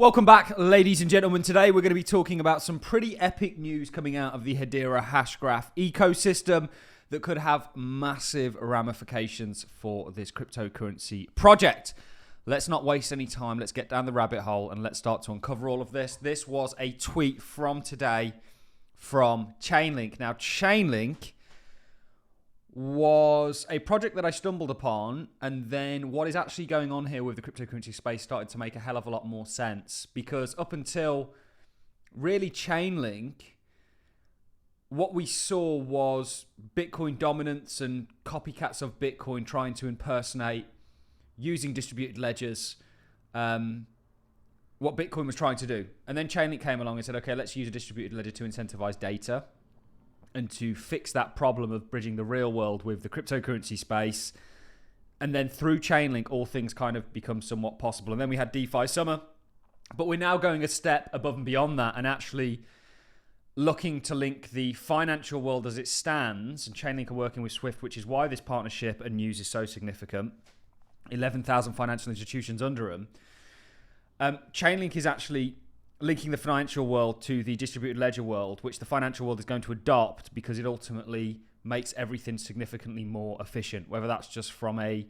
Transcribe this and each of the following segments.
Welcome back, ladies and gentlemen. Today we're going to be talking about some pretty epic news coming out of the Hedera Hashgraph ecosystem that could have massive ramifications for this cryptocurrency project. Let's not waste any time. Let's get down the rabbit hole and let's start to uncover all of this. This was a tweet from today from Chainlink. Now, Chainlink was a project that I stumbled upon, and then what is actually going on here with the cryptocurrency space started to make a hell of a lot more sense, because up until really Chainlink, what we saw was Bitcoin dominance and copycats of Bitcoin trying to impersonate, using distributed ledgers, what Bitcoin was trying to do. And then Chainlink came along and said, okay, let's use a distributed ledger to incentivize data and to fix that problem of bridging the real world with the cryptocurrency space. And then through Chainlink, all things kind of become somewhat possible. And then we had DeFi Summer, but we're now going a step above and beyond that and actually looking to link the financial world as it stands. And Chainlink are working with Swift, which is why this partnership and news is so significant. 11,000 financial institutions under them. Chainlink is actually linking the financial world to the distributed ledger world, which the financial world is going to adopt because it ultimately makes everything significantly more efficient, whether that's just from a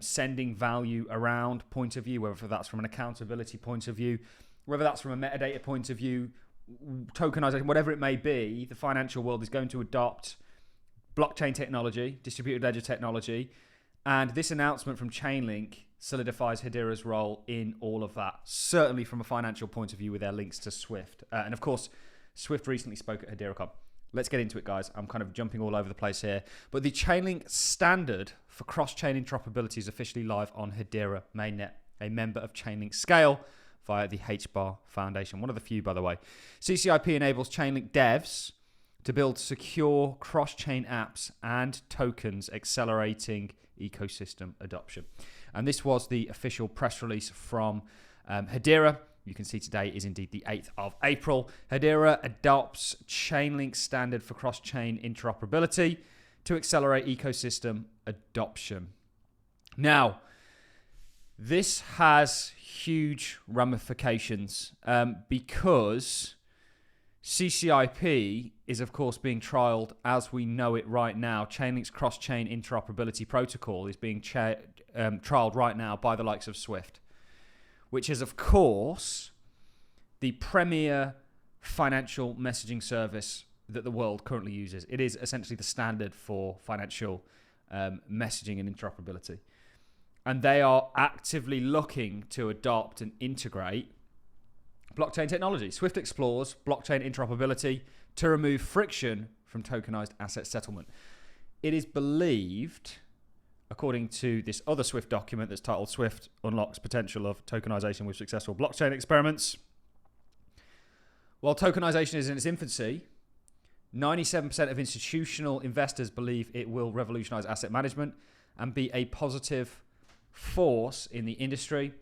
sending value around point of view, whether that's from an accountability point of view, whether that's from a metadata point of view, tokenization, whatever it may be. The financial world is going to adopt blockchain technology, distributed ledger technology, and this announcement from Chainlink solidifies Hedera's role in all of that, certainly from a financial point of view with their links to Swift. And of course, Swift recently spoke at HederaCon. Let's get into it, guys. I'm kind of jumping all over the place here. But the Chainlink standard for cross-chain interoperability is officially live on Hedera mainnet, a member of Chainlink Scale via the HBAR Foundation. One of the few, by the way. CCIP enables Chainlink devs to build secure cross-chain apps and tokens, accelerating ecosystem adoption. And this was the official press release from Hedera. You can see today is indeed the 8th of April. Hedera adopts Chainlink standard for cross-chain interoperability to accelerate ecosystem adoption. Now, this has huge ramifications because CCIP is, of course, being trialed as we know it right now. Chainlink's cross-chain interoperability protocol is being trialed right now by the likes of Swift, which is, of course, the premier financial messaging service that the world currently uses. It is essentially the standard for financial messaging and interoperability. And they are actively looking to adopt and integrate blockchain technology. Swift explores blockchain interoperability to remove friction from tokenized asset settlement. It is believed, according to this other Swift document that's titled Swift Unlocks Potential of Tokenization with Successful Blockchain Experiments, while tokenization is in its infancy, 97% of institutional investors believe it will revolutionize asset management and be a positive force in the industry,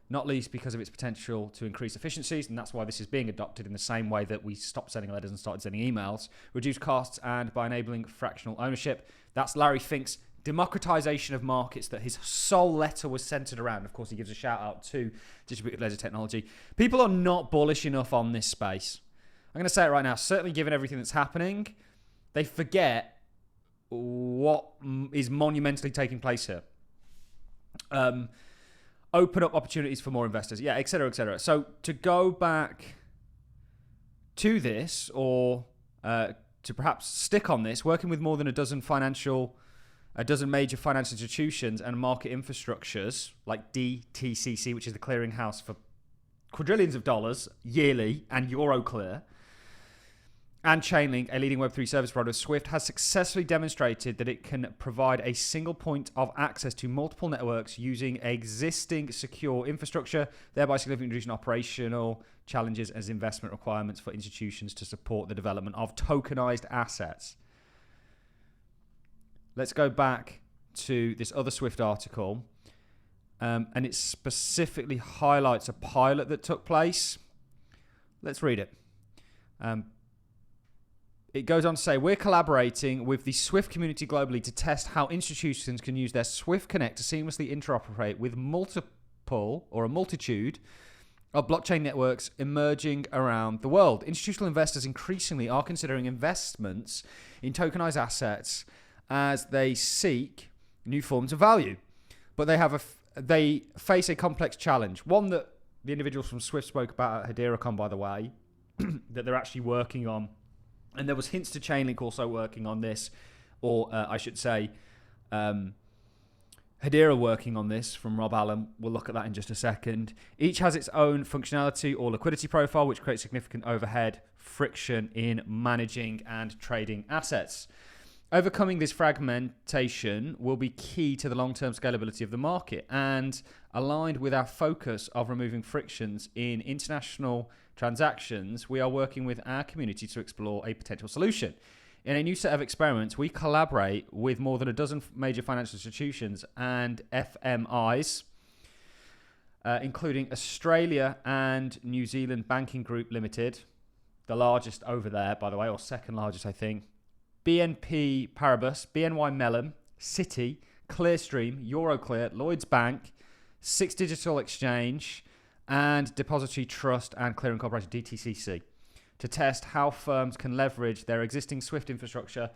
not least because of its potential to increase efficiencies, and that's why this is being adopted in the same way that we stopped sending letters and started sending emails, reduce costs, and by enabling fractional ownership. That's Larry Fink's democratization of markets that his sole letter was centered around. Of course, he gives a shout out to distributed ledger technology. People are not bullish enough on this space. I'm going to say it right now, certainly given everything that's happening, they forget what is monumentally taking place here. Open up opportunities for more investors, yeah, et cetera, et cetera. So to go back to this, or to perhaps stick on this, working with more than a dozen major financial institutions and market infrastructures like DTCC, which is the clearinghouse for quadrillions of dollars yearly, and Euroclear, and Chainlink, a leading Web3 service provider, Swift has successfully demonstrated that it can provide a single point of access to multiple networks using existing secure infrastructure, thereby significantly reducing operational challenges as investment requirements for institutions to support the development of tokenized assets. Let's go back to this other Swift article, and it specifically highlights a pilot that took place. Let's read it. It goes on to say, we're collaborating with the Swift community globally to test how institutions can use their Swift Connect to seamlessly interoperate with a multitude of blockchain networks emerging around the world. Institutional investors increasingly are considering investments in tokenized assets as they seek new forms of value. But they face a complex challenge, one that the individuals from Swift spoke about at HederaCon, by the way, that they're actually working on. And there was hints to Chainlink also working on this, or I should say, Hedera working on this from Rob Allen. We'll look at that in just a second. Each has its own functionality or liquidity profile, which creates significant overhead friction in managing and trading assets. Overcoming this fragmentation will be key to the long-term scalability of the market, and aligned with our focus of removing frictions in international transactions, we are working with our community to explore a potential solution. In a new set of experiments, we collaborate with more than a dozen major financial institutions and FMIs, including Australia and New Zealand Banking Group Limited, the largest over there, by the way, or second largest, I think, BNP Paribas, BNY Mellon, Citi, Clearstream, Euroclear, Lloyds Bank, Six Digital Exchange, and Depository Trust and Clearing Corporation, DTCC, to test how firms can leverage their existing Swift infrastructure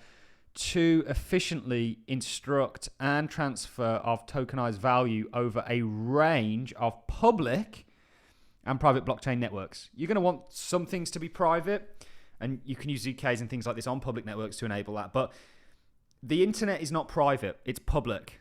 to efficiently instruct and transfer of tokenized value over a range of public and private blockchain networks. You're going to want some things to be private, and you can use ZKs and things like this on public networks to enable that. But the internet is not private, it's public.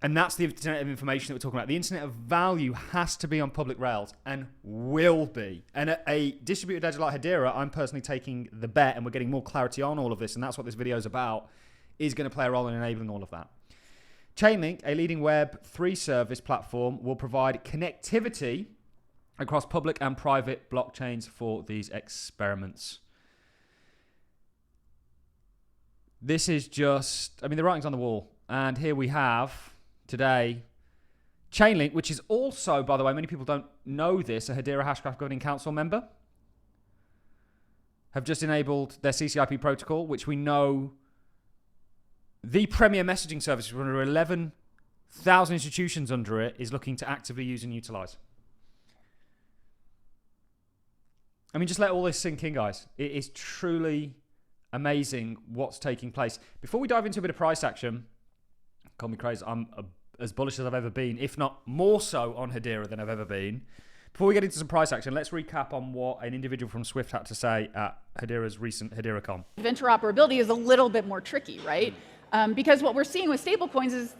And that's the internet of information that we're talking about. The internet of value has to be on public rails and will be. And at a distributed ledger like Hedera, I'm personally taking the bet, and we're getting more clarity on all of this, and that's what this video is about, is going to play a role in enabling all of that. Chainlink, a leading Web3 service platform, will provide connectivity across public and private blockchains for these experiments. This is just, the writing's on the wall. And here we have, today, Chainlink, which is also, by the way, many people don't know this, a Hedera Hashgraph Governing Council member, have just enabled their CCIP protocol, which we know the premier messaging service with under 11,000 institutions under it is looking to actively use and utilize. Just let all this sink in, guys. It is truly amazing what's taking place. Before we dive into a bit of price action, call me crazy, I'm as bullish as I've ever been, if not more so on Hedera than I've ever been. Before we get into some price action, let's recap on what an individual from Swift had to say at Hedera's recent HederaCon. Interoperability is a little bit more tricky, right? Because what we're seeing with stablecoins is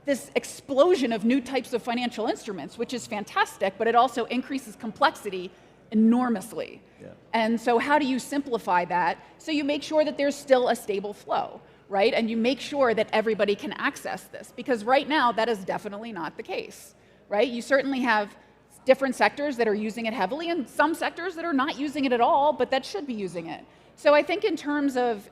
this explosion of new types of financial instruments, which is fantastic, but it also increases complexity enormously. Yeah. And so how do you simplify that so you make sure that there's still a stable flow, right? And you make sure that everybody can access this, because right now that is definitely not the case, right? You certainly have different sectors that are using it heavily and some sectors that are not using it at all, but that should be using it. So I think in terms of,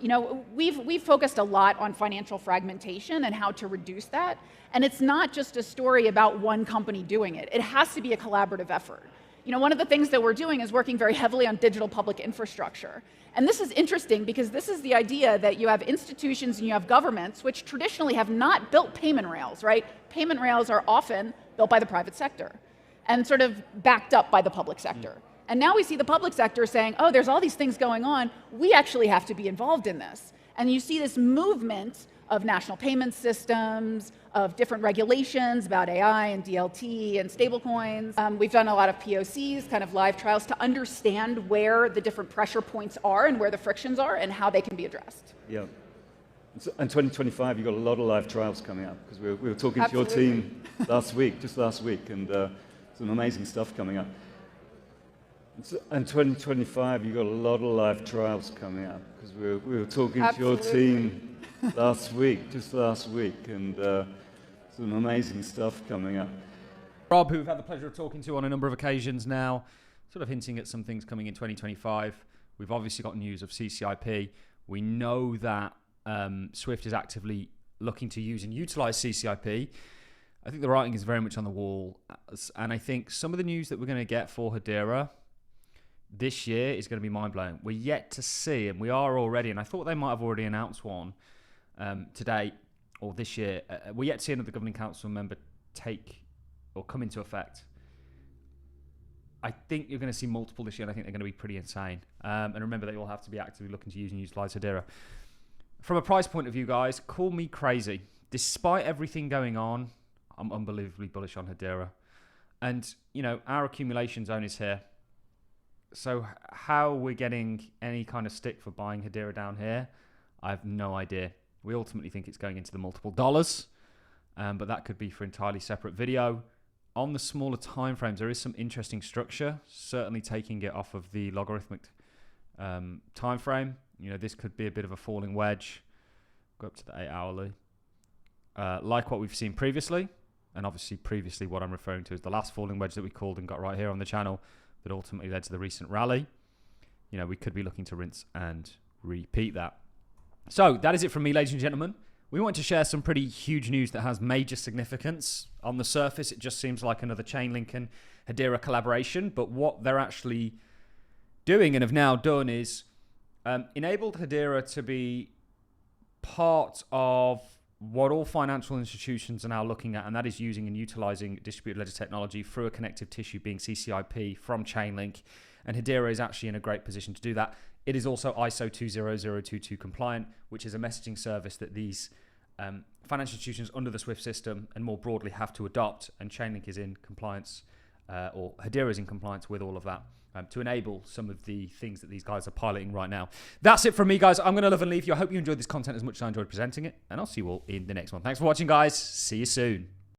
we've focused a lot on financial fragmentation and how to reduce that. And it's not just a story about one company doing it. It has to be a collaborative effort. One of the things that we're doing is working very heavily on digital public infrastructure. And this is interesting because this is the idea that you have institutions and you have governments which traditionally have not built payment rails, right? Payment rails are often built by the private sector and sort of backed up by the public sector. And now we see the public sector saying, oh, there's all these things going on. We actually have to be involved in this. And you see this movement of national payment systems, of different regulations about AI and DLT and stablecoins. We've done a lot of POCs, kind of live trials, to understand where the different pressure points are and where the frictions are and how they can be addressed. Yeah. And 2025, you've got a lot of live trials coming up, because we were talking to your team last week, and some amazing stuff coming up. And 2025, you've got a lot of live trials coming up, because we were talking to your team last week, and some amazing stuff coming up. Rob, who we've had the pleasure of talking to on a number of occasions now, sort of hinting at some things coming in 2025. We've obviously got news of CCIP. We know that Swift is actively looking to use and utilize CCIP. I think the writing is very much on the wall. And I think some of the news that we're going to get for Hedera this year is going to be mind-blowing. We're yet to see, and we are already, and I thought they might have already announced one today or this year. We're yet to see another governing council member take or come into effect. I think you're going to see multiple this year, and I think they're going to be pretty insane. And remember that you'll have to be actively looking to use and utilize Hedera. From a price point of view, guys, call me crazy. Despite everything going on, I'm unbelievably bullish on Hedera. And, you know, our accumulation zone is here. So how we're getting any kind of stick for buying Hedera down here, I have no idea. We ultimately think it's going into the multiple dollars, but that could be for an entirely separate video. On the smaller time frames, there is some interesting structure, certainly taking it off of the logarithmic time frame. You know, this could be a bit of a falling wedge. Go up to the 8 hourly. Like what we've seen previously, and obviously previously what I'm referring to is the last falling wedge that we called and got right here on the channel that ultimately led to the recent rally. You know, we could be looking to rinse and repeat that. So that is it from me, ladies and gentlemen. We want to share some pretty huge news that has major significance. On the surface, it just seems like another Chainlink and Hedera collaboration, but what they're actually doing and have now done is enabled Hedera to be part of what all financial institutions are now looking at, and that is using and utilizing distributed ledger technology through a connective tissue being CCIP from Chainlink. And Hedera is actually in a great position to do that. It is also ISO 20022 compliant, which is a messaging service that these financial institutions under the SWIFT system and more broadly have to adopt. And Chainlink is in compliance, or Hedera is in compliance with all of that to enable some of the things that these guys are piloting right now. That's it from me, guys. I'm going to love and leave you. I hope you enjoyed this content as much as I enjoyed presenting it, and I'll see you all in the next one. Thanks for watching, guys. See you soon.